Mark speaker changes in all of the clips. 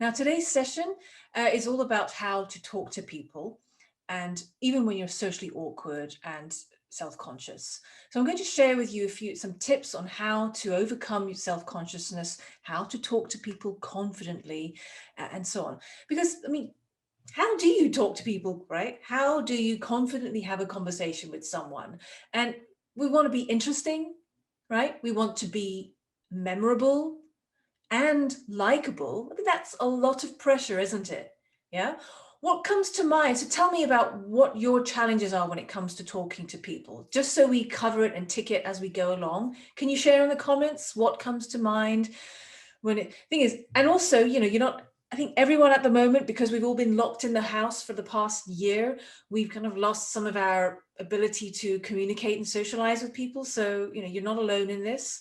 Speaker 1: Now, today's session is all about how to talk to people, and even when you're socially awkward and self-conscious. So I'm going to share with you some tips on how to overcome your self-consciousness, how to talk to people confidently, and so on. Because, I mean, how do you talk to people, right? How do you confidently have a conversation with someone? And we want to be interesting, right? We want to be memorable and likable. I think that's a lot of pressure, isn't it? Yeah. What comes to mind? So tell me about what your challenges are when it comes to talking to people, just so we cover it and tick it as we go along. Can you share in the comments what comes to mind when thing is, and also, you're not, I think everyone at the moment, because we've all been locked in the house for the past year, we've kind of lost some of our ability to communicate and socialize with people. So, you're not alone in this.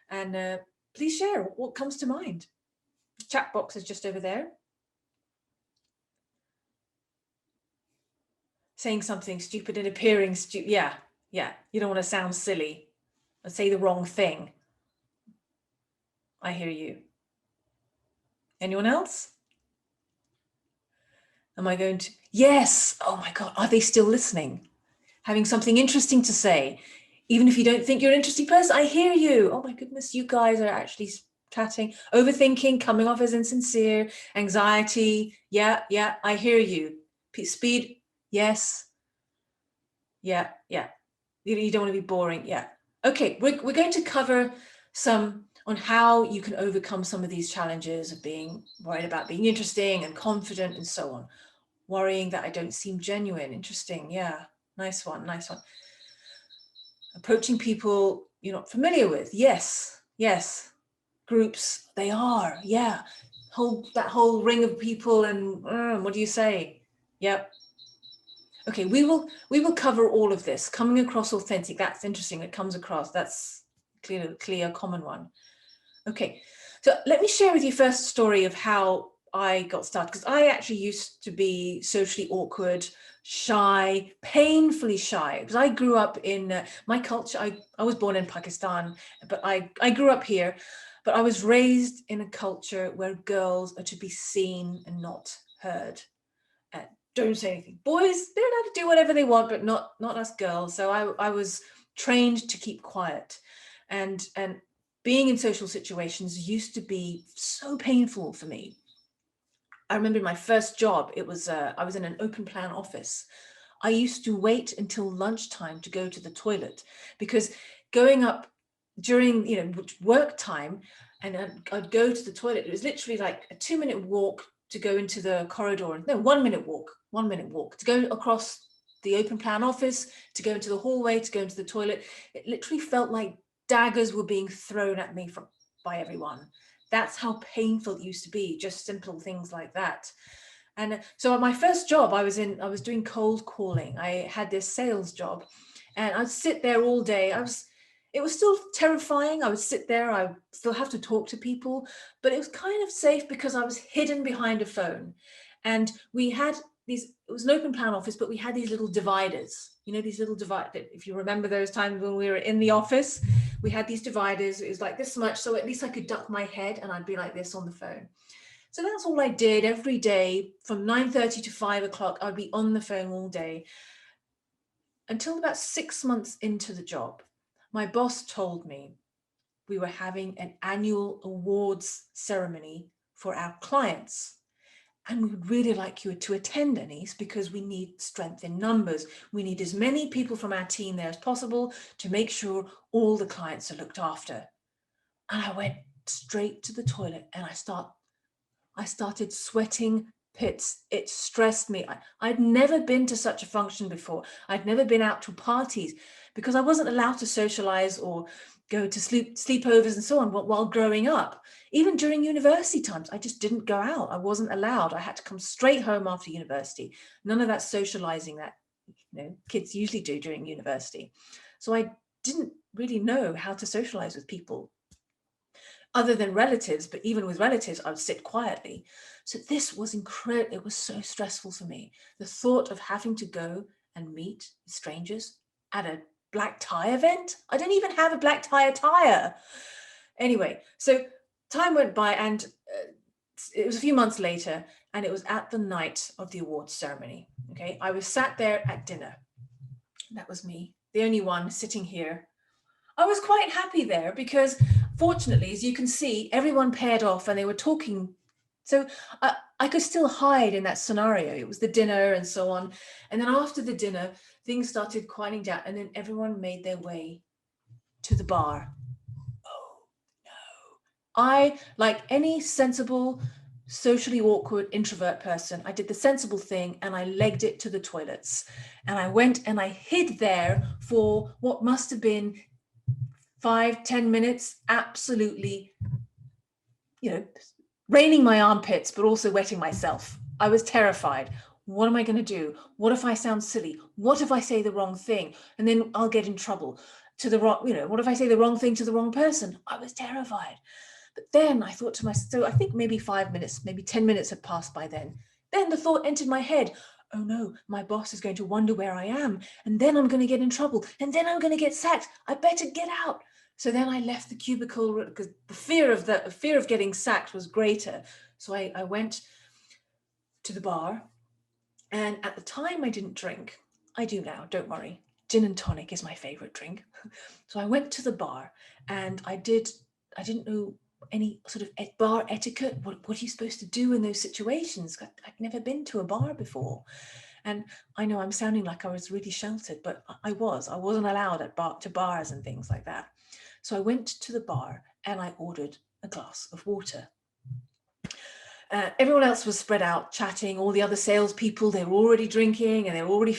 Speaker 1: And please share what comes to mind. The chat box is just over there. Saying something stupid and appearing stupid. Yeah. You don't want to sound silly or say the wrong thing. I hear you. Anyone else? Am I going to? Yes. Oh my God. Are they still listening? Having something interesting to say. Even if you don't think you're an interesting person, I hear you. Oh my goodness, you guys are actually chatting. Overthinking, coming off as insincere, anxiety. Yeah, I hear you. Speed, yes. Yeah. You don't want to be boring. Yeah. Okay, we're going to cover some on how you can overcome some of these challenges of being worried about being interesting and confident and so on. Worrying that I don't seem genuine. Interesting. Yeah. Nice one. Approaching people you're not familiar with. Yes. Groups, they are. Yeah. That whole ring of people and what do you say? Yep. Okay, we will cover all of this. Coming across authentic, that's interesting. It comes across. That's clear common one. Okay, so let me share with you first a story of how I got started, because I actually used to be socially awkward, shy, painfully shy, because I grew up in my culture. I was born in Pakistan, but I grew up here, but I was raised in a culture where girls are to be seen and not heard. Don't say anything. Boys, they're allowed to do whatever they want, but not us girls. So I was trained to keep quiet, and being in social situations used to be so painful for me. I remember my first job, it was I was in an open plan office. I used to wait until lunchtime to go to the toilet, because going up during work time, and I'd go to the toilet. It was literally like a 2-minute walk to go into the corridor. No, 1-minute walk to go across the open plan office, to go into the hallway, to go into the toilet. It literally felt like daggers were being thrown at me by everyone. That's how painful it used to be, just simple things like that. And so at my first job, I was doing cold calling. I had this sales job, and I'd sit there all day. It was still terrifying. I would sit there, I still have to talk to people, but it was kind of safe because I was hidden behind a phone. And we had it was an open plan office, but we had these little dividers, these little dividers. If you remember those times when we were in the office, we had these dividers. It was like this much, so at least I could duck my head and I'd be like this on the phone. So that's all I did every day from 9:30 to 5 o'clock. I'd be on the phone all day until about 6 months into the job. My boss told me we were having an annual awards ceremony for our clients. And we would really like you to attend, Anise, because we need strength in numbers. We need as many people from our team there as possible to make sure all the clients are looked after. And I went straight to the toilet and I started sweating pits. It stressed me. I'd never been to such a function before. I'd never been out to parties because I wasn't allowed to socialize or go to sleepovers and so on while growing up. Even during university times, I just didn't go out. I wasn't allowed. I had to come straight home after university. None of that socializing that kids usually do during university. So I didn't really know how to socialize with people other than relatives, but even with relatives, I would sit quietly. So this was incredible. It was so stressful for me. The thought of having to go and meet strangers at a black tie event. I don't even have a black tie attire. Anyway, so time went by, and it was a few months later, and it was at the night of the awards ceremony. Okay, I was sat there at dinner. That was me, the only one sitting here. I was quite happy there because, fortunately, as you can see, everyone paired off and they were talking. So I could still hide in that scenario. It was the dinner and so on. And then after the dinner, things started quieting down, and then everyone made their way to the bar. Oh no. I, like any sensible, socially awkward introvert person, I did the sensible thing and I legged it to the toilets. And I went and I hid there for what must have been 5-10 minutes, absolutely, raining my armpits, but also wetting myself. I was terrified. What am I going to do? What if I sound silly? What if I say the wrong thing? And then I'll get in trouble to the wrong, what if I say the wrong thing to the wrong person? I was terrified. But then I thought to myself, so I think maybe 5 minutes, maybe 10 minutes had passed by then. Then the thought entered my head, oh no, my boss is going to wonder where I am. And then I'm going to get in trouble. And then I'm going to get sacked. I better get out. So then I left the cubicle because the fear of getting sacked was greater. So I went to the bar, and at the time I didn't drink. I do now, don't worry. Gin and tonic is my favorite drink. So I went to the bar, and I didn't know any sort of bar etiquette. What are you supposed to do in those situations? I'd never been to a bar before. And I know I'm sounding like I was really sheltered, but I wasn't allowed to bars and things like that. So I went to the bar and I ordered a glass of water. Everyone else was spread out chatting. All the other salespeople, they were already drinking and they were already,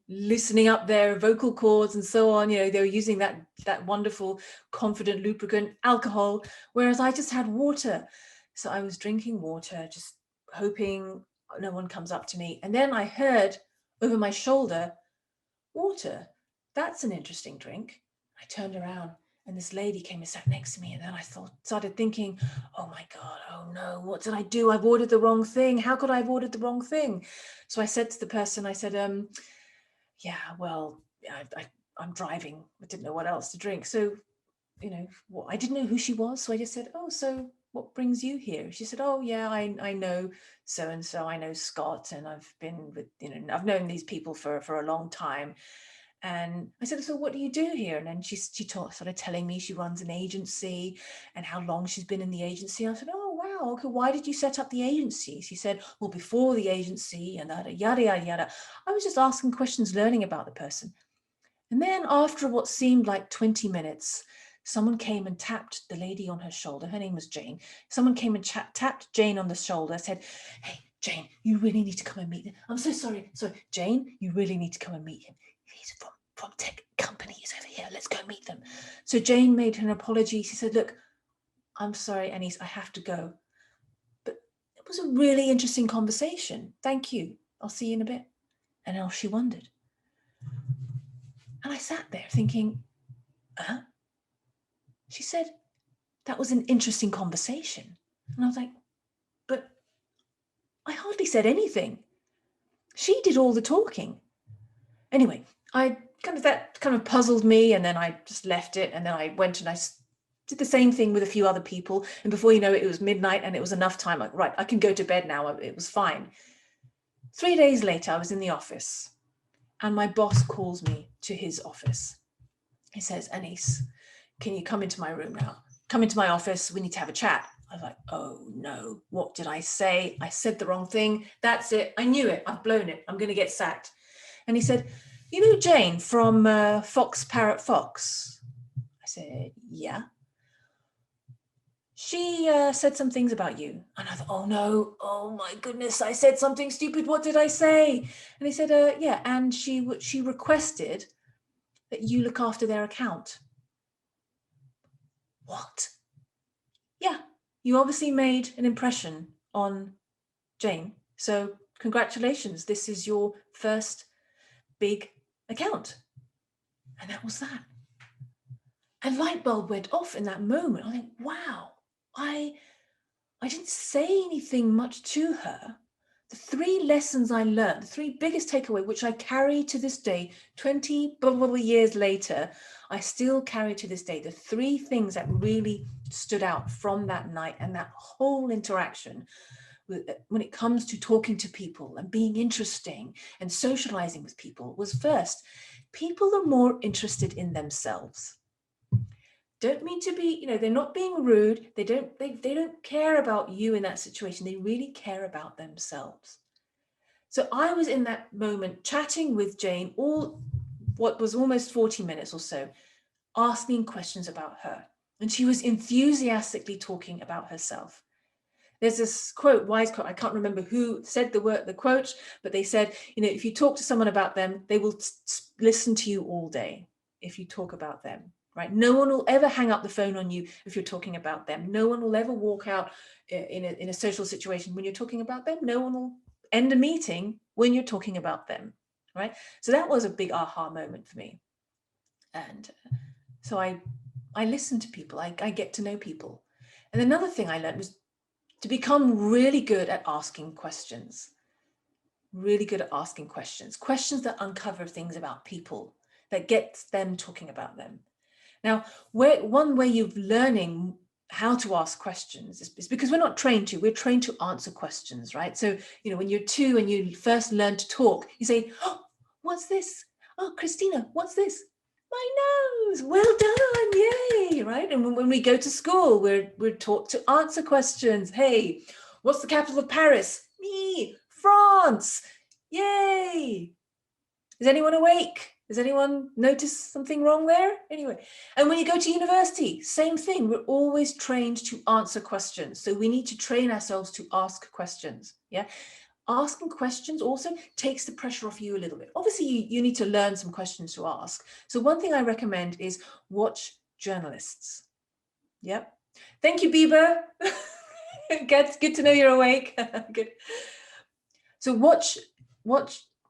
Speaker 1: loosening up their vocal cords and so on. They were using that wonderful, confident lubricant, alcohol, whereas I just had water. So I was drinking water, just hoping no one comes up to me. And then I heard over my shoulder, water. That's an interesting drink. I turned around and this lady came and sat next to me. And then I started thinking, oh my God, oh no, what did I do? I've ordered the wrong thing. How could I have ordered the wrong thing? So I said to the person, I said, yeah, well, I'm driving. I didn't know what else to drink. So, I didn't know who she was. So I just said, oh, so what brings you here? She said, oh yeah, I know so-and-so, I know Scott, and I've been with, I've known these people for a long time. And I said, so what do you do here? And then she started telling me she runs an agency and how long she's been in the agency. I said, oh, wow. Okay, why did you set up the agency? She said, well, before the agency and yada, yada, yada. I was just asking questions, learning about the person. And then after what seemed like 20 minutes, someone came and tapped the lady on her shoulder. Her name was Jane. Someone came and tapped Jane on the shoulder, said, hey, Jane, you really need to come and meet him. I'm so sorry. So Jane, you really need to come and meet him. He's from tech companies over here. Let's go meet them. So Jane made her an apology. She said, look, I'm sorry, Annie, I have to go. But it was a really interesting conversation. Thank you. I'll see you in a bit. And off she wandered. And I sat there thinking, she said, that was an interesting conversation. And I was like, but I hardly said anything. She did all the talking. Anyway, that kind of puzzled me, and then I just left it, and then I went and I did the same thing with a few other people, and before you know it, it was midnight and it was enough time. Like, right, I can go to bed now. It was fine. 3 days later, I was in the office, and my boss calls me to his office. He says, Anise, can you come into my room now? Come into my office. We need to have a chat. I was like, oh no, what did I say? I said the wrong thing. That's it. I knew it. I've blown it. I'm going to get sacked. And he said, you know Jane from Fox Parrot Fox? I said, yeah. She said some things about you. And I thought, oh no, oh my goodness, I said something stupid. What did I say? And he said, yeah. And she requested that you look after their account. What? Yeah, you obviously made an impression on Jane. So congratulations, this is your first big account. And that was that. And light bulb went off in that moment. I think, wow, I didn't say anything much to her, the 3 lessons I learned, the 3 biggest takeaway, which I carry to this day, 20 probably years later, I still carry to this day, the 3 things that really stood out from that night and that whole interaction when it comes to talking to people and being interesting and socializing with people was, first, people are more interested in themselves. Don't mean to be, they're not being rude. They don't care about you in that situation. They really care about themselves. So I was in that moment chatting with Jane what was almost 40 minutes or so, asking questions about her. And she was enthusiastically talking about herself. There's this quote, wise quote, I can't remember who said the quote, but they said, if you talk to someone about them, they will listen to you all day if you talk about them. Right? No one will ever hang up the phone on you if you're talking about them. No one will ever walk out in a social situation when you're talking about them. No one will end a meeting when you're talking about them. Right? So that was a big aha moment for me. And so I listen to people. I get to know people. And another thing I learned was to become really good at asking questions. Really good at asking questions. Questions that uncover things about people, that gets them talking about them. Now, one way of learning how to ask questions is because we're not trained to, we're trained to answer questions, right? So, when you're 2 and you first learn to talk, you say, oh, what's this? Oh, Christina, what's this? My nose, well done, yay, right? And when we go to school, we're taught to answer questions. Hey, what's the capital of Paris? Me, France, yay. Is anyone awake? Has anyone noticed something wrong there? Anyway, and when you go to university, same thing. We're always trained to answer questions. So we need to train ourselves to ask questions. Yeah. Asking questions also takes the pressure off you a little bit. Obviously, you need to learn some questions to ask. So one thing I recommend is watch journalists. Yep. Thank you, Bieber. Good to know you're awake. Good. So watch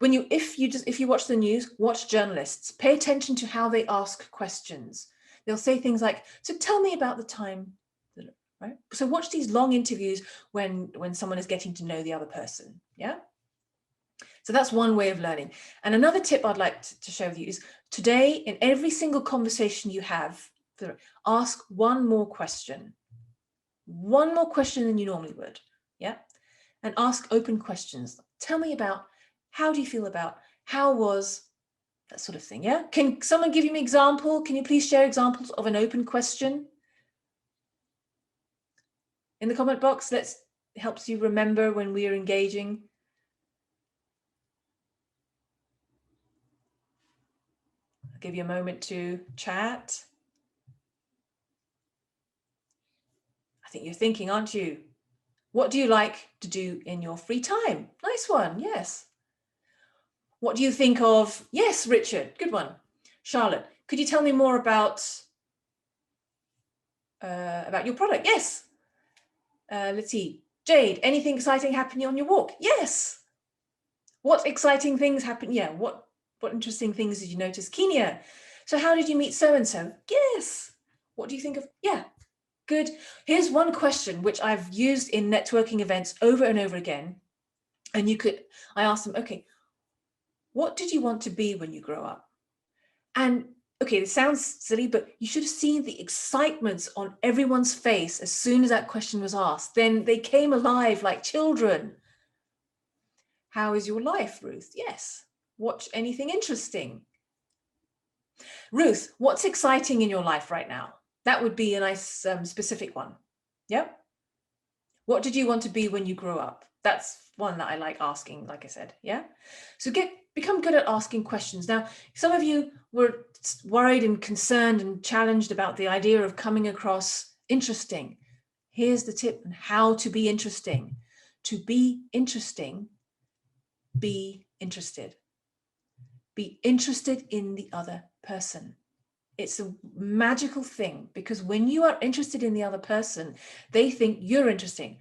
Speaker 1: if you watch the news, watch journalists. Pay attention to how they ask questions. They'll say things like, so tell me about the time, right? So watch these long interviews when someone is getting to know the other person. Yeah. So that's one way of learning. And another tip I'd like to share with you is today, in every single conversation you have, ask one more question than you normally would. Yeah. And ask open questions. Tell me about, how do you feel about, how was, that sort of thing. Yeah. Can someone give you an example? Can you please share examples of an open question in the comment box? Helps you remember when we are engaging. I'll give you a moment to chat. I think you're thinking, aren't you? What do you like to do in your free time? Nice one. Yes. What do you think of? Yes, Richard. Good one. Charlotte, could you tell me more about your product? Yes. Let's see. Jade, anything exciting happening on your walk? Yes. What exciting things happened? Yeah. What interesting things did you notice? Kenya, so how did you meet so-and-so? Yes. What do you think of? Yeah. Good. Here's one question which I've used in networking events over and over again. And I asked them, okay, what did you want to be when you grow up? And okay, it sounds silly, but you should have seen the excitement on everyone's face as soon as that question was asked. Then they came alive like children. How is your life, Ruth? Yes. Watch anything interesting. Ruth, what's exciting in your life right now? That would be a nice specific one. Yep. What did you want to be when you grew up? That's one that I like asking, like I said. Yeah. So become good at asking questions. Now, some of you were worried and concerned and challenged about the idea of coming across interesting. Here's the tip on how to be interesting. To be interesting, be interested. Be interested in the other person. It's a magical thing because when you are interested in the other person, they think you're interesting.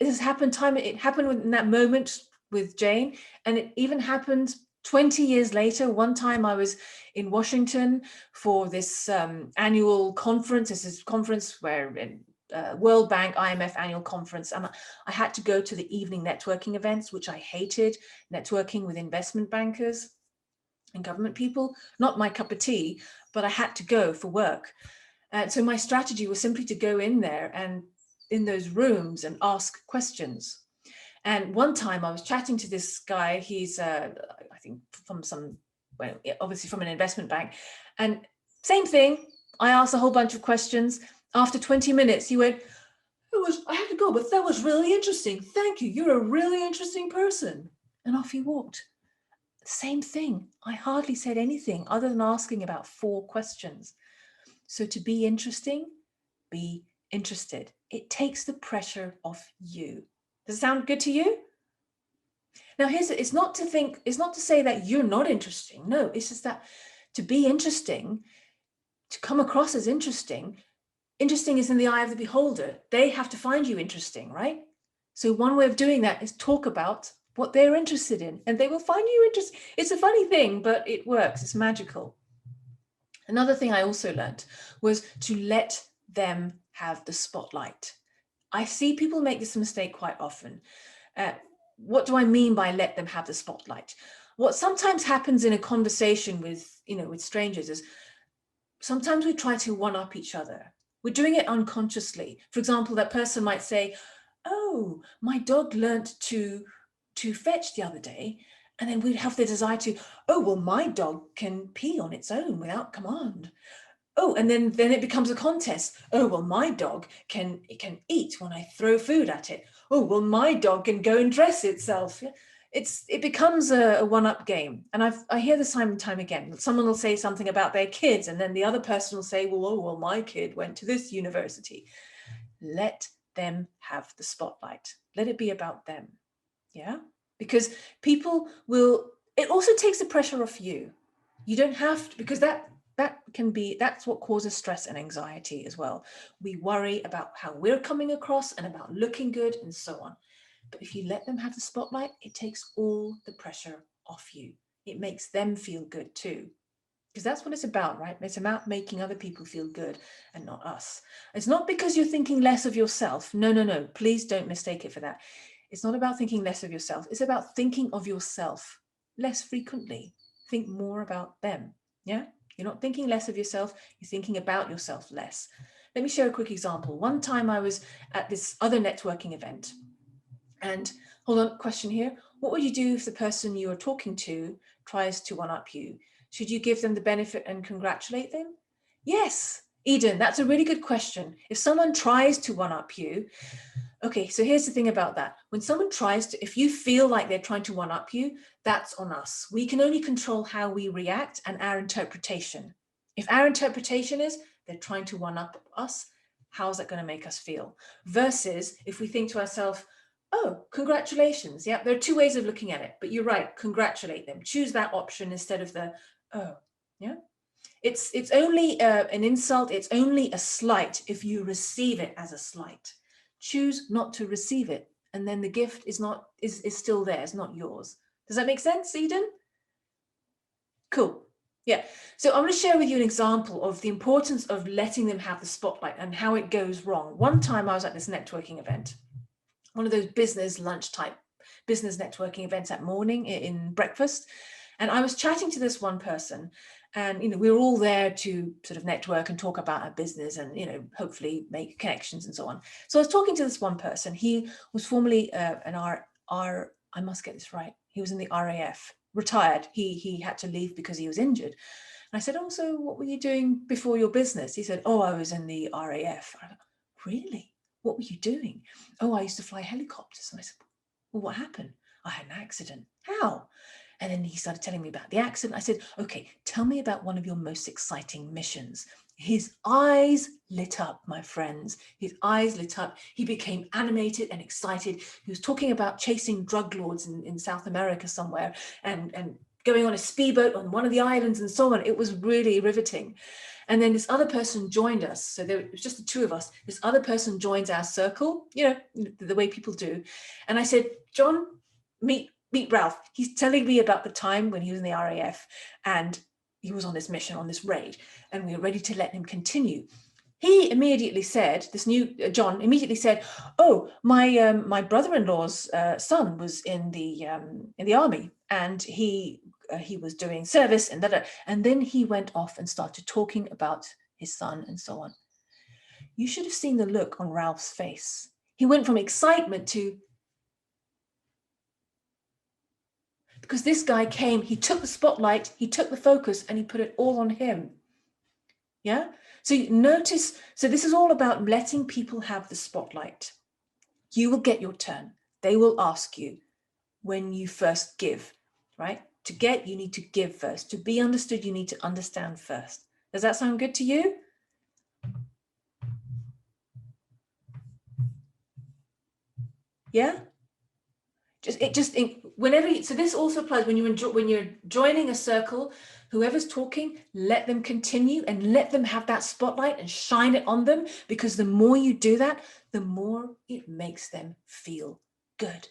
Speaker 1: It has happened it happened in that moment with Jane, and it even happened 20 years later. One time I was in Washington for this annual conference. This is a conference where World Bank, IMF annual conference, and I had to go to the evening networking events, which I hated, networking with investment bankers and government people, not my cup of tea, but I had to go for work. So my strategy was simply to go in there and in those rooms and ask questions. And one time I was chatting to this guy, he's, I think from some, well, obviously from an investment bank, and same thing, I asked a whole bunch of questions. After 20 minutes, he went, I had to go, but that was really interesting. Thank you. You're a really interesting person. And off he walked. Same thing. I hardly said anything other than asking about 4 questions. So to be interesting, be interested. It takes the pressure off you. Does it sound good to you? Now, it's not to say that you're not interesting. No, it's just that to be interesting, to come across as interesting is in the eye of the beholder. They have to find you interesting, right? So one way of doing that is talk about what they're interested in, and they will find you interesting. It's a funny thing, but it works. It's magical. Another thing I also learned was to let them have the spotlight. I see people make this mistake quite often. What do I mean by let them have the spotlight? What sometimes happens in a conversation with strangers is sometimes we try to one up each other. We're doing it unconsciously. For example, that person might say, oh, my dog learned to fetch the other day. And then we'd have the desire to, oh, well, my dog can pee on its own without command. Oh, and then it becomes a contest. Oh, well, my dog can eat when I throw food at it. Oh, well, my dog can go and dress itself. It becomes a one-up game. And I hear this time and time again. Someone will say something about their kids, and then the other person will say, well, my kid went to this university. Let them have the spotlight. Let it be about them. Yeah? Because it also takes the pressure off you. You don't have to, because that's what causes stress and anxiety as well. We worry about how we're coming across and about looking good and so on. But if you let them have the spotlight, it takes all the pressure off you. It makes them feel good too. Because that's what it's about, right? It's about making other people feel good and not us. It's not because you're thinking less of yourself. No. Please don't mistake it for that. It's not about thinking less of yourself. It's about thinking of yourself less frequently. Think more about them. Yeah? You're not thinking less of yourself. You're thinking about yourself less. Let me share a quick example. One time I was at this other networking event. And hold on, question here. What would you do if the person you are talking to tries to one-up you? Should you give them the benefit and congratulate them? Yes, Eden, that's a really good question. If someone tries to one-up you, okay, so here's the thing about that. When someone if you feel like they're trying to one-up you, that's on us. We can only control how we react and our interpretation. If our interpretation is they're trying to one-up us, how's that going to make us feel? Versus if we think to ourselves, oh, congratulations. Yeah, there are 2 ways of looking at it, but you're right, congratulate them. Choose that option instead of the, oh, yeah. It's only an insult. It's only a slight if you receive it as a slight. Choose not to receive it, and then the gift is still there. It's not yours. Does that make sense, Eden? Cool. Yeah. So I'm going to share with you an example of the importance of letting them have the spotlight and how it goes wrong. One time I was at this networking event, one of those business lunch type business networking events at morning in breakfast. And I was chatting to this one person, and we were all there to sort of network and talk about our business and hopefully make connections and so on. So I was talking to this one person. He was formerly an I must get this right. He was in the RAF, retired. He had to leave because he was injured. And I said, oh, so what were you doing before your business? He said, oh, I was in the RAF. I thought, really? What were you doing? Oh, I used to fly helicopters. And I said, well, what happened? I had an accident. How? And then he started telling me about the accident. I said, okay, tell me about one of your most exciting missions. His eyes lit up, my friends. His eyes lit up. He became animated and excited. He was talking about chasing drug lords in South America somewhere and going on a speedboat on one of the islands and so on. It was really riveting. And then this other person joined us. So it was just the 2 of us. This other person joins our circle, the way people do. And I said, John, meet Ralph. He's telling me about the time when he was in the RAF and he was on this mission, on this raid, and we were ready to let him continue. He immediately said, this new John immediately said, "Oh, my brother-in-law's son was in the army, and he was doing service and that." And then he went off and started talking about his son and so on. You should have seen the look on Ralph's face. He went from excitement to, because this guy came, he took the spotlight, he took the focus, and he put it all on him. Yeah. So you notice, so this is all about letting people have the spotlight. You will get your turn. They will ask you when you first give, right? To get, you need to give first. To be understood, you need to understand first. Does that sound good to you? Yeah. Whenever so this also applies when you're joining a circle. Whoever's talking, let them continue and let them have that spotlight and shine it on them, because the more you do that, the more it makes them feel good.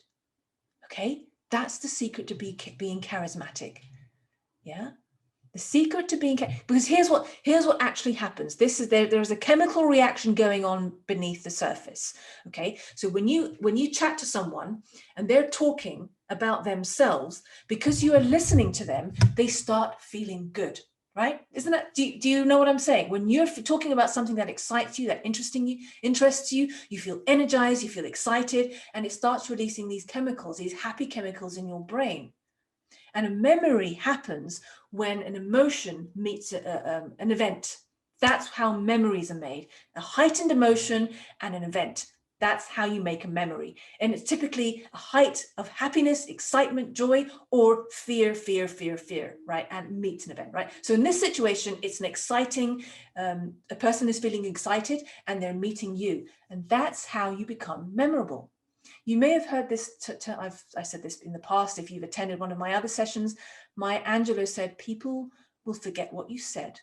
Speaker 1: Okay, that's the secret to being charismatic. Yeah. The secret to being, because here's what actually happens. There's a chemical reaction going on beneath the surface. Okay, so when you chat to someone and they're talking about themselves, because you are listening to them, they start feeling good, right? Isn't that? Do you know what I'm saying? When you're talking about something that excites you, that interests you, you feel energized, you feel excited, and it starts releasing these chemicals, these happy chemicals in your brain. And a memory happens when an emotion meets an event. That's how memories are made. A heightened emotion and an event. That's how you make a memory. And it's typically a height of happiness, excitement, joy, or fear, right? And meets an event, right? So in this situation, it's an exciting, a person is feeling excited and they're meeting you. And that's how you become memorable. You may have heard this, I said this in the past, if you've attended one of my other sessions. Maya Angelou said, people will forget what you said,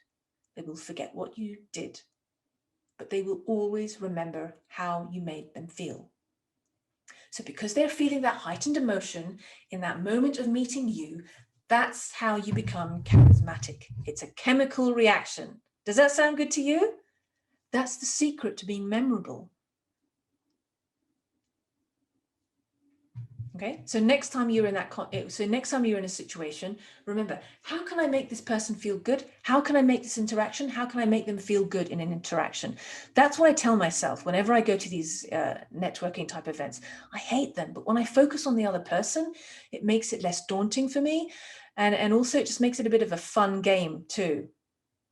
Speaker 1: they will forget what you did, but they will always remember how you made them feel. So because they're feeling that heightened emotion in that moment of meeting you, that's how you become charismatic. It's a chemical reaction. Does that sound good to you? That's the secret to being memorable. Okay, so next time you're in a situation, remember, how can I make this person feel good? How can I make this interaction? How can I make them feel good in an interaction? That's what I tell myself whenever I go to these networking type events. I hate them, but when I focus on the other person, it makes it less daunting for me. And also it just makes it a bit of a fun game too.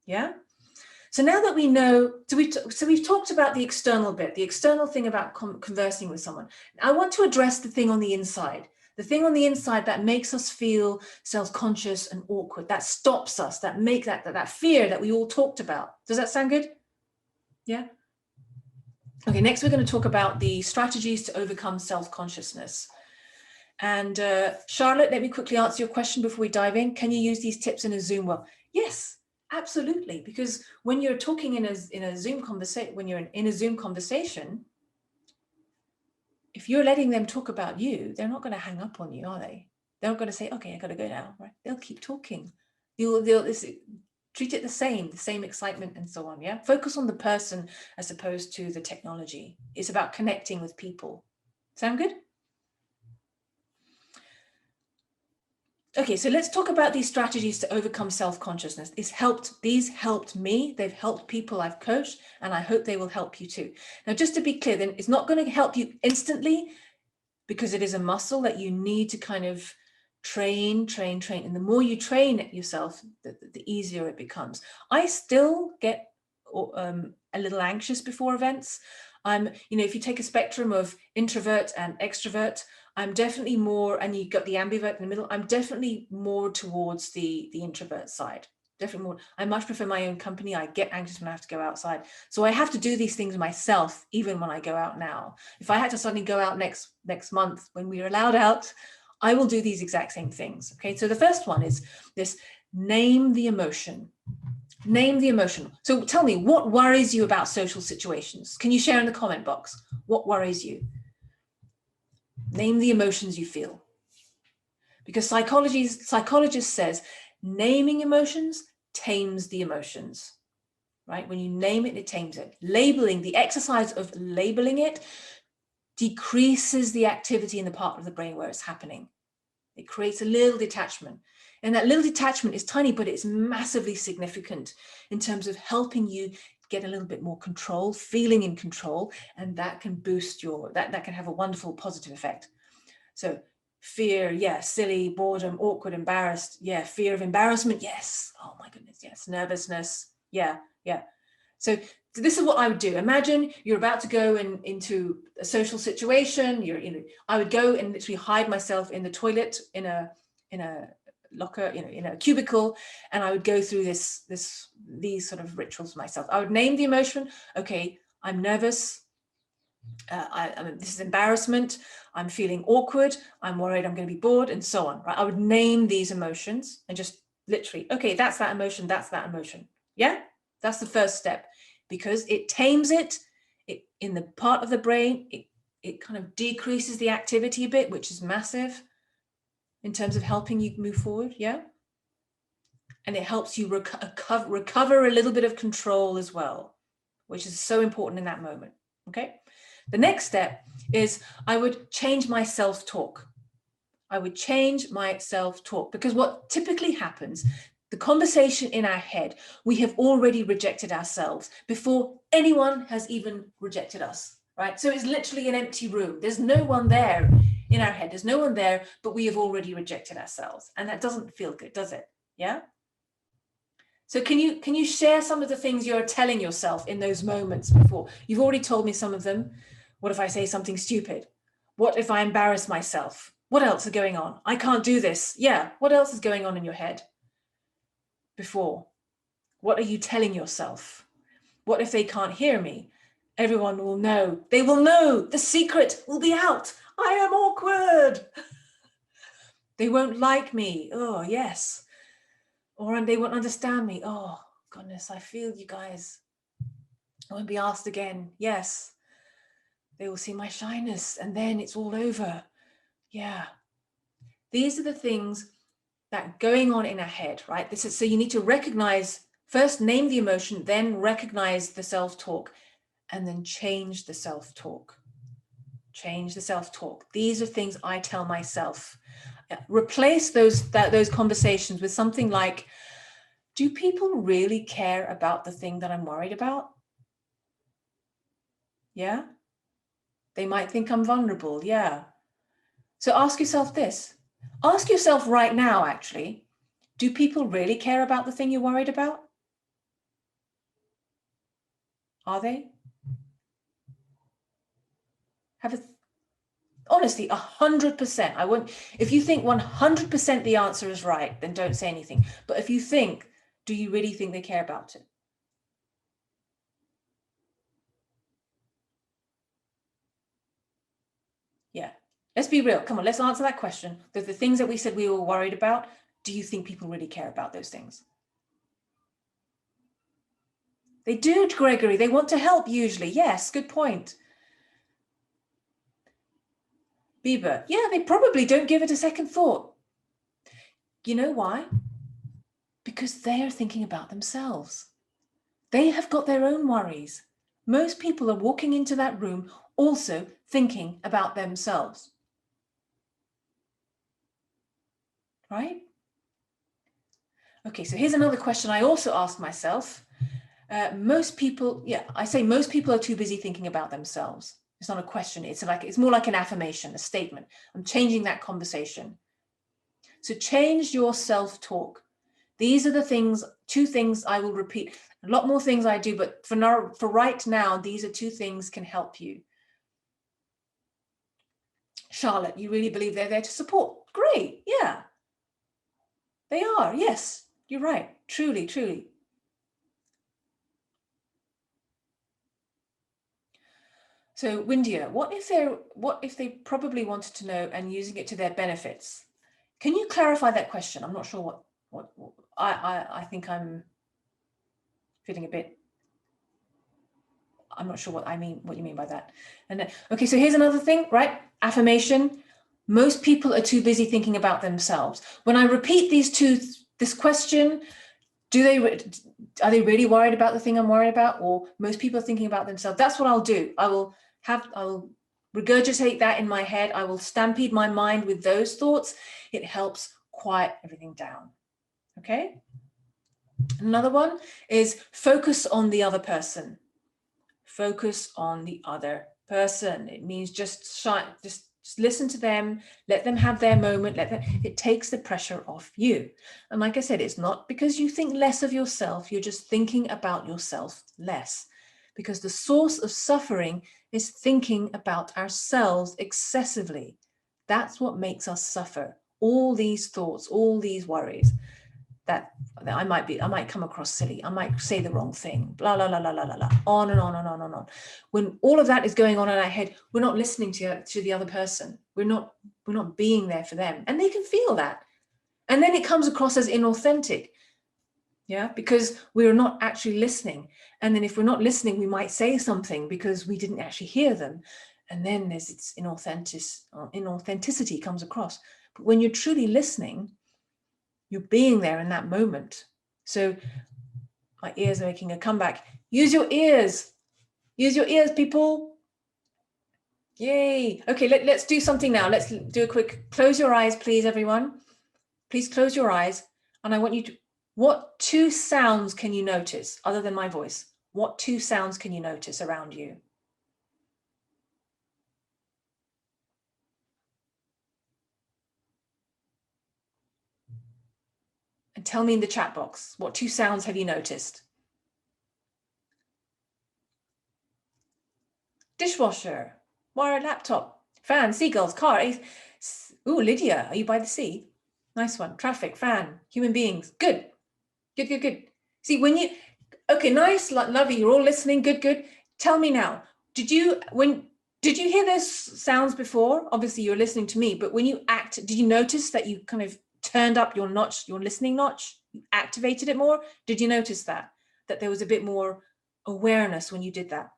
Speaker 1: Yeah. So now that we know, so we've talked about the external bit, the external thing about conversing with someone. I want to address the thing on the inside, that makes us feel self-conscious and awkward, that stops us, that fear that we all talked about. Does that sound good? Yeah. Okay, next we're going to talk about the strategies to overcome self-consciousness. And Charlotte, let me quickly answer your question before we dive in. Can you use these tips in a Zoom? Well, yes, absolutely. Because when you're talking in a Zoom conversation, in a Zoom conversation, if you're letting them talk about you, they're not going to hang up on you, are they? They're not going to say, "Okay, I got to go now." Right? They'll keep talking. They'll treat it the same excitement and so on. Yeah. Focus on the person as opposed to the technology. It's about connecting with people. Sound good? Okay, so let's talk about these strategies to overcome self-consciousness. These helped me, they've helped people I've coached, and I hope they will help you too. Now, just to be clear, then it's not going to help you instantly, because it is a muscle that you need to kind of train. And the more you train it yourself, the easier it becomes. I still get a little anxious before events. If you take a spectrum of introvert and extrovert, I'm definitely more, and you got the ambivert in the middle, I'm definitely more towards the introvert side. Definitely more. I much prefer my own company. I get anxious when I have to go outside. So I have to do these things myself, even when I go out now. If I had to suddenly go out next month when we are allowed out, I will do these exact same things. Okay, so the first one is this: name the emotion. Name the emotion. So tell me, what worries you about social situations? Can you share in the comment box? What worries you? Name the emotions you feel. Because psychologist says naming emotions tames the emotions. right? When you name it, it tames it. Labeling, the exercise of labeling it decreases the activity in the part of the brain where it's happening. It creates a little detachment. And that little detachment is tiny, but it's massively significant in terms of helping you get a little bit more control, feeling in control, and that can boost that can have a wonderful positive effect. So fear, yeah, silly, boredom, awkward, embarrassed, yeah, fear of embarrassment, yes, oh my goodness, yes, nervousness, yeah. So this is what I would do. Imagine you're about to go into a social situation. I would go and literally hide myself in the toilet in a locker, in a cubicle, and I would go through these sort of rituals myself. I would name the emotion. Okay, I'm nervous. This is embarrassment. I'm feeling awkward. I'm worried I'm going to be bored, and so on. Right? I would name these emotions and just literally, okay, that's that emotion. That's that emotion. Yeah, that's the first step, because it tames it. It in the part of the brain. It kind of decreases the activity a bit, which is massive in terms of helping you move forward. Yeah, and it helps you recover a little bit of control as well, which is so important in that moment. Okay. The next step is I would change my self-talk. I would change my self-talk, because what typically happens, the conversation in our head, we have already rejected ourselves before anyone has even rejected us, right? So it's literally an empty room. There's no one there in our head. There's no one there, but we have already rejected ourselves. And that doesn't feel good, does it? Yeah. So can you share some of the things you're telling yourself in those moments before? You've already told me some of them. What if I say something stupid? What if I embarrass myself? What else is going on? I can't do this. Yeah. What else is going on in your head before? What are you telling yourself? What if they can't hear me? Everyone will know. They will know. The secret will be out. I am awkward. They won't like me. Oh, yes. Or they won't understand me. Oh, goodness, I feel you guys. I won't be asked again. Yes. They will see my shyness, and then it's all over. Yeah. These are the things that are going on in our head, right? So you need to recognize, first name the emotion, then recognize the self-talk, and then change the self-talk. Change the self-talk. These are things I tell myself. Replace those conversations with something like, do people really care about the thing that I'm worried about? Yeah. They might think I'm vulnerable. Yeah. So ask yourself this. Ask yourself right now, actually, do people really care about the thing you're worried about? Are they? Honestly, 100%. I wouldn't, if you think 100% the answer is right, then don't say anything. But if you think, do you really think they care about it? Yeah. Let's be real. Come on, let's answer that question. The things that we said we were worried about, do you think people really care about those things? They do, Gregory. They want to help usually. Yes, good point. Bieber, yeah, they probably don't give it a second thought. You know why? Because they are thinking about themselves. They have got their own worries. Most people are walking into that room also thinking about themselves. Right? Okay, so here's another question I also ask myself. Most people are too busy thinking about themselves. It's not a question. It's more like an affirmation, a statement. I'm changing that conversation. So change your self-talk. These are the two things I will repeat. A lot more things I do, but for right now, these are two things can help you. Charlotte, you really believe they're there to support? Great, yeah. They are, yes, you're right. Truly, truly. So, Windia, what if they probably wanted to know and using it to their benefits? Can you clarify that question? I'm not sure what I think I'm feeling a bit. I'm not sure what you mean by that. And then, okay, so here's another thing, right? Affirmation. Most people are too busy thinking about themselves. When I repeat this question, Are they really worried about the thing I'm worried about? Or most people are thinking about themselves. That's what I'll do. I will regurgitate that in my head. I will stampede my mind with those thoughts. It helps quiet everything down. Okay. Another one is focus on the other person. Focus on the other person. It means just listen to them, let them have their moment, it takes the pressure off you. And like I said, it's not because you think less of yourself, you're just thinking about yourself less. Because the source of suffering is thinking about ourselves excessively. That's what makes us suffer. All these thoughts, all these worries. That I might come across silly, I might say the wrong thing, blah, blah, blah, blah, blah, blah, on and on and on and on. When all of that is going on in our head, we're not listening to the other person. We're not being there for them. And they can feel that. And then it comes across as inauthentic. Yeah, because we're not actually listening. And then if we're not listening, we might say something because we didn't actually hear them. And then there's its inauthenticity comes across. But when you're truly listening, you're being there in that moment. So my ears are making a comeback. Use your ears. Use your ears, people. Yay. Okay, let's do something now. Let's do a quick, close your eyes, please, everyone. Please close your eyes. And I want you to, what 2 sounds can you notice other than my voice? What 2 sounds can you notice around you? And tell me in the chat box, what 2 sounds have you noticed? Dishwasher, wired laptop, fan, seagulls, car. Ooh, Lydia, are you by the sea? Nice one. Traffic, fan, human beings. Good. Good, good, good. See, when you, okay, nice, lovely. You're all listening. Good, good. Tell me now, did you hear those sounds before? Obviously you're listening to me, but when you did you notice that you kind of turned up your notch, your listening notch, you activated it more? Did you notice that there was a bit more awareness when you did that?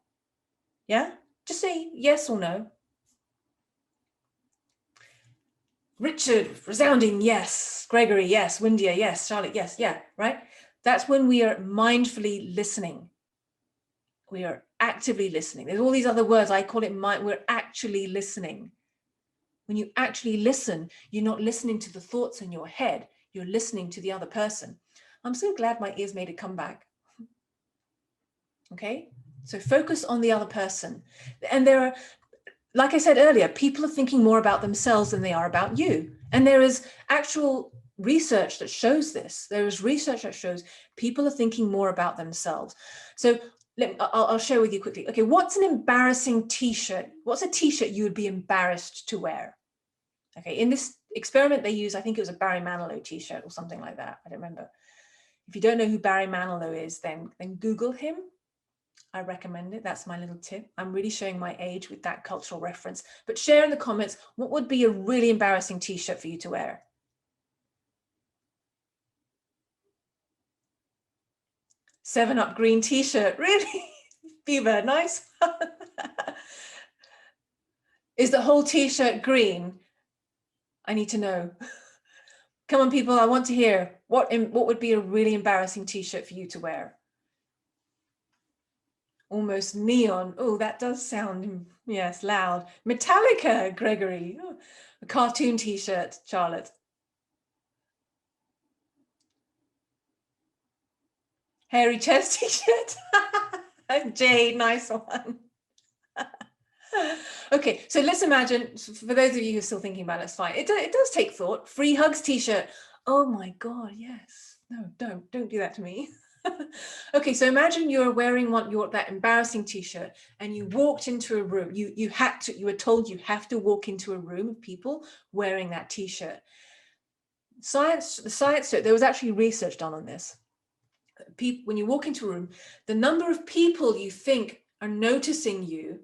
Speaker 1: Yeah? Just say yes or no. Richard, resounding yes. Gregory, yes. Windia, yes. Charlotte, yes. Yeah, right? That's when we are mindfully listening. We are actively listening. There's all these other words. I call it we're actually listening. When you actually listen, you're not listening to the thoughts in your head. You're listening to the other person. I'm so glad my ears made a comeback. Okay? So focus on the other person. And there are, like I said earlier, people are thinking more about themselves than they are about you. And there is actual research that shows this. There is research that shows people are thinking more about themselves. So I'll share with you quickly. Okay, what's an embarrassing t-shirt? What's a t-shirt you would be embarrassed to wear? Okay, in this experiment they use, I think it was a Barry Manilow t-shirt or something like that. I don't remember. If you don't know who Barry Manilow is, then Google him. I recommend it. That's my little tip. I'm really showing my age with that cultural reference. But share in the comments, what would be a really embarrassing t-shirt for you to wear? Seven Up green t-shirt, really? Beaver, nice. Is the whole t-shirt green? I need to know. Come on, people, I want to hear. What would be a really embarrassing t-shirt for you to wear? Almost neon. Oh, that does sound, yes, loud. Metallica, Gregory. Oh, a cartoon t-shirt, Charlotte. Hairy chest t-shirt. Jade, nice one. Okay, so let's imagine, for those of you who are still thinking about it, it's fine. It does take thought. Free hugs t-shirt. Oh my God, yes. No, don't do that to me. Okay, so imagine you're wearing that embarrassing t-shirt and you walked into a room. You were told you have to walk into a room of people wearing that t-shirt. The science, there was actually research done on this. When you walk into a room, the number of people you think are noticing you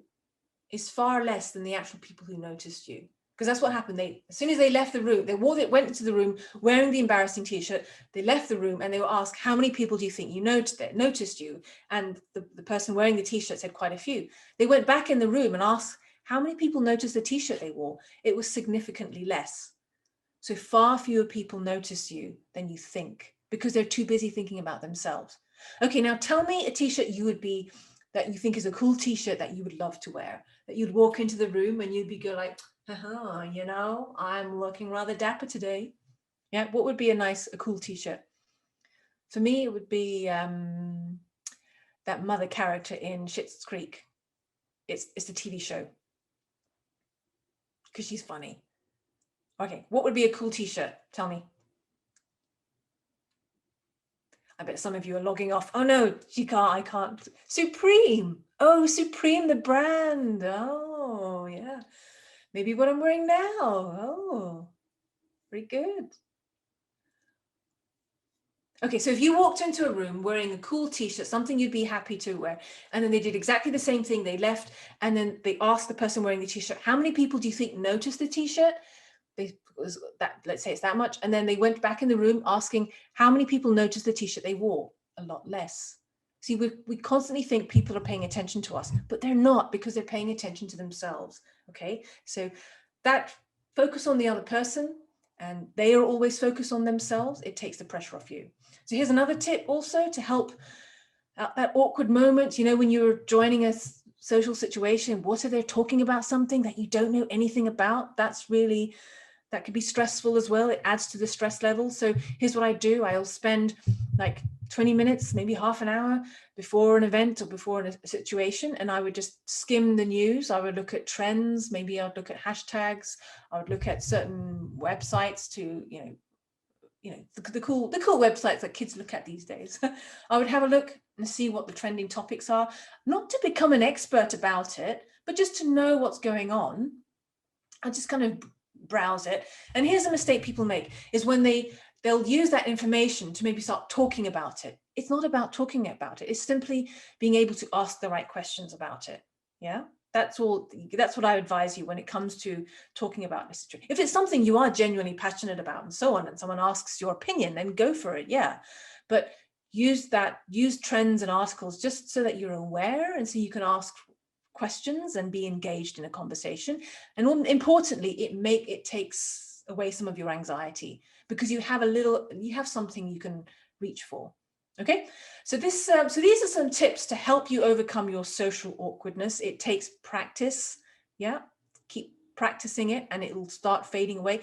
Speaker 1: is far less than the actual people who noticed you. Because that's what happened. As soon as they left the room, they went into the room wearing the embarrassing t-shirt. They left the room and they were asked, how many people do you think you noticed you? And the person wearing the t-shirt said quite a few. They went back in the room and asked, how many people noticed the t-shirt they wore? It was significantly less. So far fewer people notice you than you think, because they're too busy thinking about themselves. Okay, now tell me a t-shirt that you think is a cool t-shirt that you would love to wear, that you'd walk into the room and you'd go like, you know, I'm looking rather dapper today. Yeah, what would be a cool t-shirt? For me, it would be that mother character in Schitt's Creek. It's the TV show, because she's funny. Okay, what would be a cool t-shirt? Tell me. I bet some of you are logging off. Oh no, I can't. Supreme. Oh, Supreme, the brand. Oh, yeah. Maybe what I'm wearing now. Oh, very good. Okay, so if you walked into a room wearing a cool t-shirt, something you'd be happy to wear, and then they did exactly the same thing, they left, and then they asked the person wearing the t-shirt, how many people do you think noticed the t-shirt? Let's say it's that much, and then they went back in the room asking how many people noticed the t-shirt they wore. A lot less. See, we constantly think people are paying attention to us, but they're not, because they're paying attention to themselves. Okay, so that focus on the other person, and they are always focused on themselves, it takes the pressure off you. So here's another tip also to help that awkward moment, you know, when you're joining a social situation, what if they're talking about something that you don't know anything about? That could be stressful as well. It adds to the stress level. So here's what I do. I'll spend like 20 minutes, maybe half an hour before an event or before a situation, and I would just skim the news. I would look at trends. Maybe I'd look at hashtags. I would look at certain websites to, the cool websites that kids look at these days. I would have a look and see what the trending topics are, not to become an expert about it, but just to know what's going on. I just kind of browse it. And here's a mistake people make, is when they'll use that information to maybe start talking about it. It's not about talking about it. It's simply being able to ask the right questions about it. Yeah. That's all. That's what I advise you when it comes to talking about this. If it's something you are genuinely passionate about and so on, and someone asks your opinion, then go for it. Yeah. But use trends and articles just so that you're aware, and so you can ask questions and be engaged in a conversation. And importantly, it takes away some of your anxiety, because you have something you can reach for. Okay, so these are some tips to help you overcome your social awkwardness. It takes practice. Yeah, keep practicing it and it will start fading away.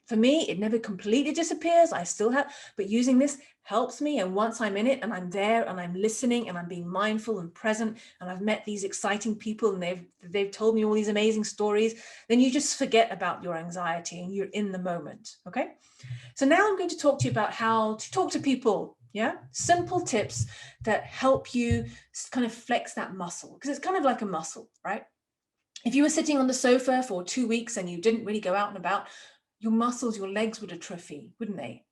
Speaker 1: For me, it never completely disappears. I still have, but using this helps me. And once I'm in it and I'm there and I'm listening and I'm being mindful and present, and I've met these exciting people and they've told me all these amazing stories, then you just forget about your anxiety and you're in the moment. Okay. So now I'm going to talk to you about how to talk to people. Yeah. Simple tips that help you kind of flex that muscle, because it's kind of like a muscle, right? If you were sitting on the sofa for 2 weeks and you didn't really go out and about, your muscles, your legs would atrophy, wouldn't they?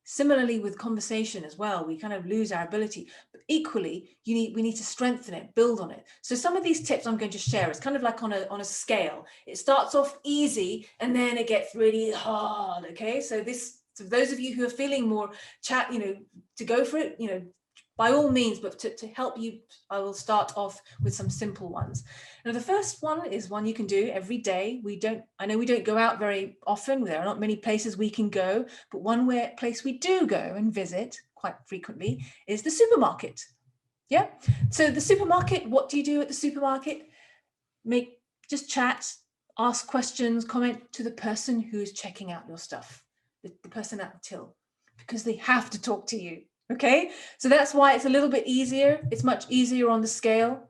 Speaker 1: Similarly with conversation as well, we kind of lose our ability, but equally we need to strengthen it, build on it. So some of these tips I'm going to share is kind of like on a scale. It starts off easy and then it gets really hard. Okay, so those of you who are feeling more to go for it, by all means, but to help you, I will start off with some simple ones. Now, the first one is one you can do every day. I know we don't go out very often. There are not many places we can go, but one place we do go and visit quite frequently is the supermarket. Yeah. So the supermarket, what do you do at the supermarket? Just chat, ask questions, comment to the person who's checking out your stuff, the person at the till, because they have to talk to you. Okay, so that's why it's a little bit easier. It's much easier on the scale,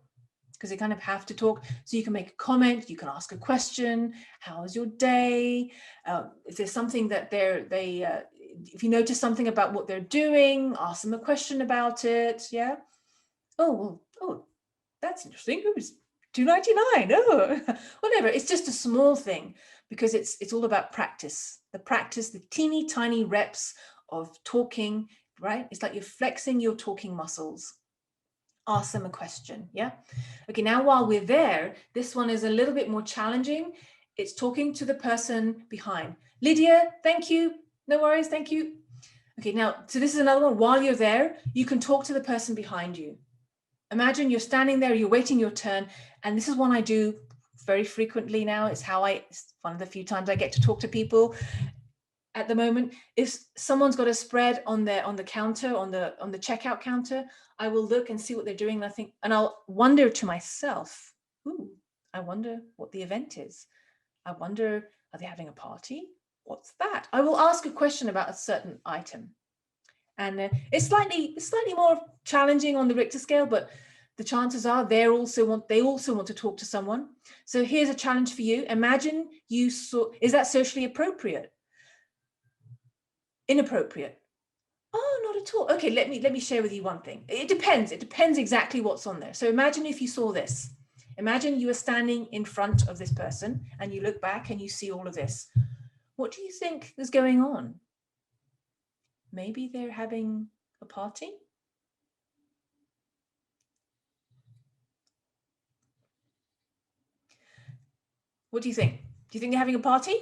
Speaker 1: because they kind of have to talk. So you can make a comment, you can ask a question. How was your day? If there's something that if you notice something about what they're doing, ask them a question about it. Yeah. Oh, that's interesting. It was $2.99. Oh, whatever. It's just a small thing, because it's all about practice. The teeny tiny reps of talking. Right? It's like you're flexing your talking muscles. Ask them a question. Yeah. Okay. Now, while we're there, this one is a little bit more challenging. It's talking to the person behind. Lydia, thank you. No worries. Thank you. Okay. Now, so this is another one. While you're there, you can talk to the person behind you. Imagine you're standing there, you're waiting your turn. And this is one I do very frequently now. It's one of the few times I get to talk to people. at the moment. If someone's got a spread on the counter, on the checkout counter, I will look and see what they're doing. And I think, and I'll wonder to myself, ooh, I wonder what the event is. I wonder, are they having a party? What's that? I will ask a question about a certain item. And it's slightly more challenging on the Richter scale, but the chances are they also want to talk to someone. So here's a challenge for you. Imagine you saw, is that socially appropriate? Inappropriate? Oh, not at all. Okay, let me share with you one thing. It depends exactly what's on there. So imagine if you saw this. Imagine you are standing in front of this person and you look back and you see all of this. What do you think is going on? Maybe they're having a party? What do you think? Do you think they're having a party?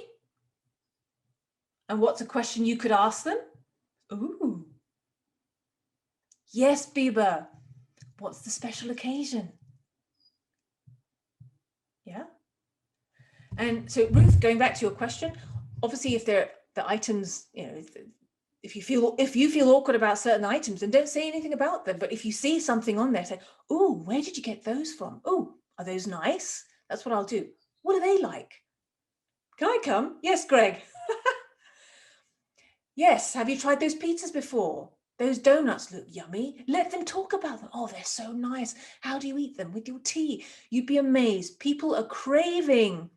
Speaker 1: And what's a question you could ask them? Ooh. Yes, Biba. What's the special occasion? Yeah. And so, Ruth, going back to your question, obviously, if they're the items, you know, if you feel awkward about certain items, then don't say anything about them. But if you see something on there, say, "Oh, where did you get those from? Oh, are those nice?" That's what I'll do. What are they like? Can I come? Yes, Greg. Yes. Have you tried those pizzas before? Those donuts look yummy. Let them talk about them. Oh, they're so nice. How do you eat them? With your tea. You'd be amazed. People are craving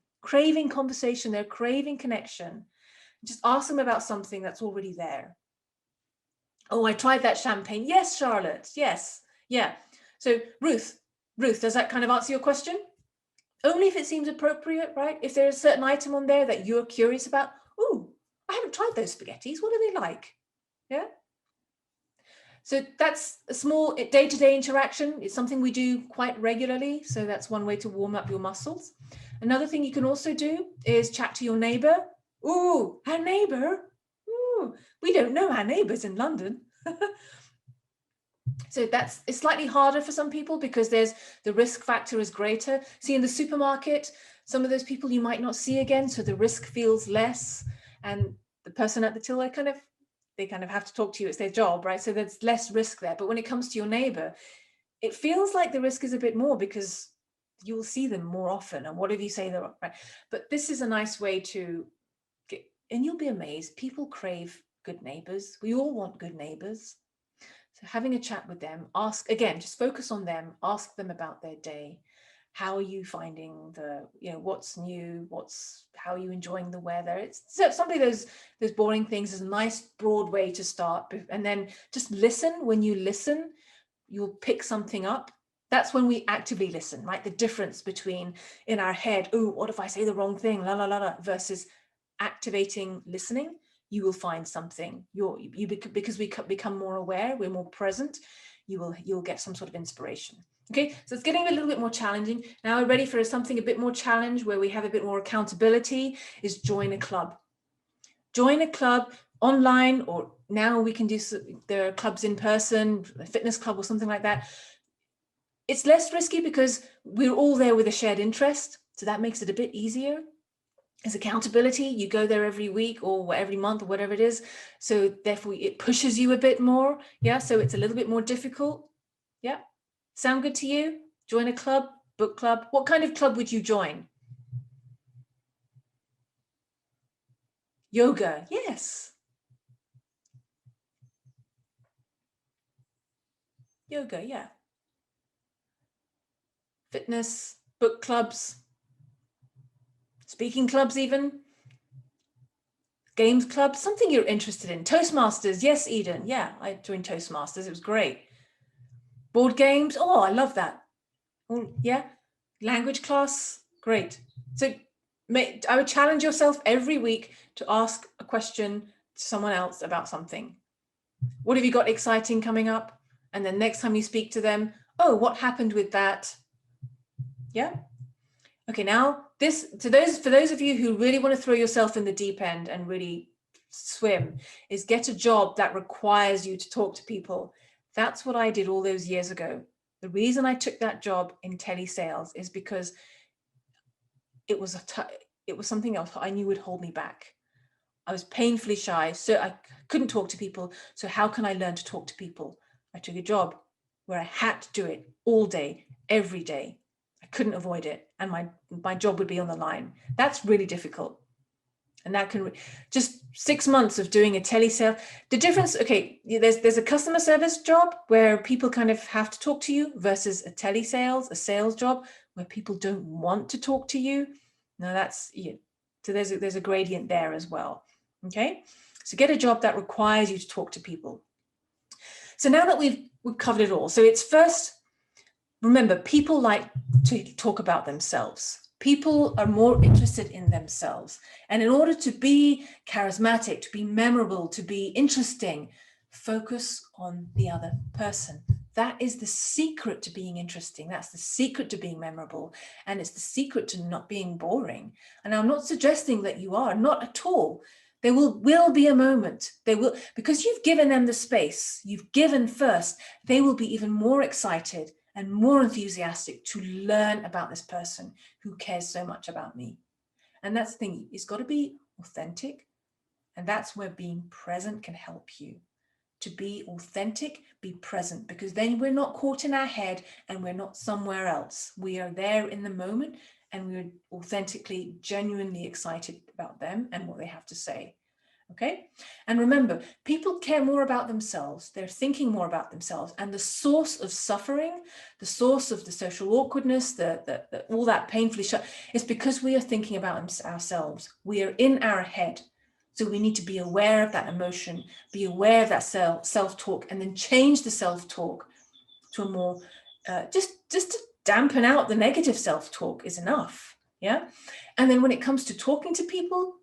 Speaker 1: conversation. They're craving connection. Just ask them about something that's already there. Oh, I tried that champagne. Yes, Charlotte. Yes. Yeah. So Ruth, does that kind of answer your question? Only if it seems appropriate, right? If there's a certain item on there that you're curious about, oh, I haven't tried those spaghettis. What are they like? Yeah. So that's a small day-to-day interaction. It's something we do quite regularly. So that's one way to warm up your muscles. Another thing you can also do is chat to your neighbor. Ooh, our neighbor. Ooh, we don't know our neighbors in London. So it's slightly harder for some people because the risk factor is greater. See, in the supermarket, some of those people you might not see again, so the risk feels less. And the person at the till, they kind of have to talk to you. It's their job, right? So there's less risk there. But when it comes to your neighbor, it feels like the risk is a bit more because you'll see them more often. And whatever you say, they're right. But this is a nice way to get, and you'll be amazed. People crave good neighbors. We all want good neighbors. So having a chat with them, just focus on them, ask them about their day. How are you finding what's new? How are you enjoying the weather? It's something those boring things is a nice broad way to start. And then just listen. When you listen, you'll pick something up. That's when we actively listen, right? The difference between in our head, oh, what if I say the wrong thing, la la la la, versus activating listening. You will find something. Because we become more aware, we're more present. You'll get some sort of inspiration. Okay, so it's getting a little bit more challenging. Now we're ready for something a bit more challenge where we have a bit more accountability, is join a club. Join a club online, or now we can do, there are clubs in person, a fitness club or something like that. It's less risky because we're all there with a shared interest. So that makes it a bit easier. As accountability, you go there every week or every month or whatever it is. So therefore it pushes you a bit more. Yeah. So it's a little bit more difficult. Yeah. Sound good to you? Join a club, book club. What kind of club would you join? Yoga. Yes. Yoga. Yeah. Fitness, book clubs, speaking clubs, even games clubs, something you're interested in. Toastmasters. Yes, Eden. Yeah. I joined Toastmasters. It was great. Board games. Oh, I love that. Oh, yeah. Language class. Great. So I would challenge yourself every week to ask a question to someone else about something. What have you got exciting coming up? And then next time you speak to them, oh, what happened with that? Yeah. Okay, now for those of you who really want to throw yourself in the deep end and really swim, is get a job that requires you to talk to people. That's what I did all those years ago. The reason I took that job in telesales is because it was something else I knew would hold me back. I was painfully shy, so I couldn't talk to people. So how can I learn to talk to people? I took a job where I had to do it all day, every day. I couldn't avoid it. And my job would be on the line. That's really difficult. And that can just 6 months of doing a telesale. The difference, okay, there's a customer service job where people kind of have to talk to you versus a telesales, a sales job where people don't want to talk to you. Now that's, yeah. So there's a gradient there as well. Okay, so get a job that requires you to talk to people. So now that we've covered it all, so it's first, remember, people like to talk about themselves. People are more interested in themselves. And in order to be charismatic, to be memorable, to be interesting, focus on the other person. That is the secret to being interesting. That's the secret to being memorable. And it's the secret to not being boring. And I'm not suggesting that you are, not at all. There will be a moment. They will, because you've given them the space, you've given first, they will be even more excited and more enthusiastic to learn about this person who cares so much about me. And that's the thing, it's got to be authentic. And that's where being present can help you. To be authentic, be present, because then we're not caught in our head and we're not somewhere else. We are there in the moment and we're authentically, genuinely excited about them and what they have to say. Okay. And remember, people care more about themselves. They're thinking more about themselves. And the source of suffering, the source of the social awkwardness, all that painfully is because we are thinking about ourselves. We are in our head. So we need to be aware of that emotion, be aware of that self-talk, and then change the self-talk to a more, just to dampen out the negative self-talk is enough. Yeah. And then when it comes to talking to people,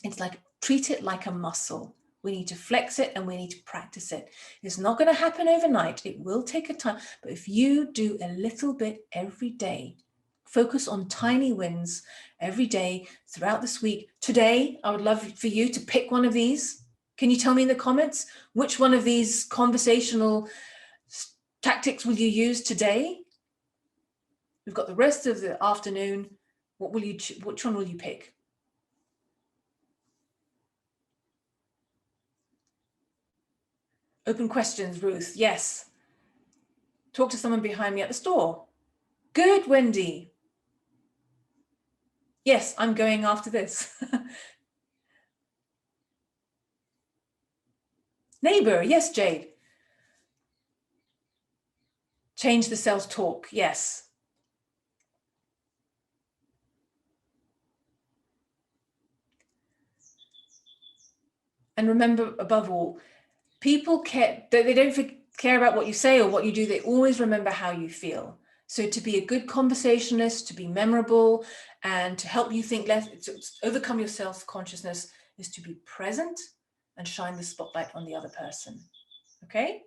Speaker 1: it's like, treat it like a muscle. We need to flex it and we need to practice it. It's not going to happen overnight. It will take a time. But if you do a little bit every day, focus on tiny wins every day throughout this week. Today, I would love for you to pick one of these. Can you tell me in the comments which one of these conversational tactics will you use today? We've got the rest of the afternoon. Which one will you pick? Open questions, Ruth. Yes. Talk to someone behind me at the store. Good, Wendy. Yes, I'm going after this. Neighbor. Yes, Jade. Change the self-talk. Yes. And remember, above all, people care. They don't care about what you say or what you do. They always remember how you feel. So to be a good conversationalist, to be memorable, and to help you think less, to overcome your self-consciousness, is to be present and shine the spotlight on the other person. Okay?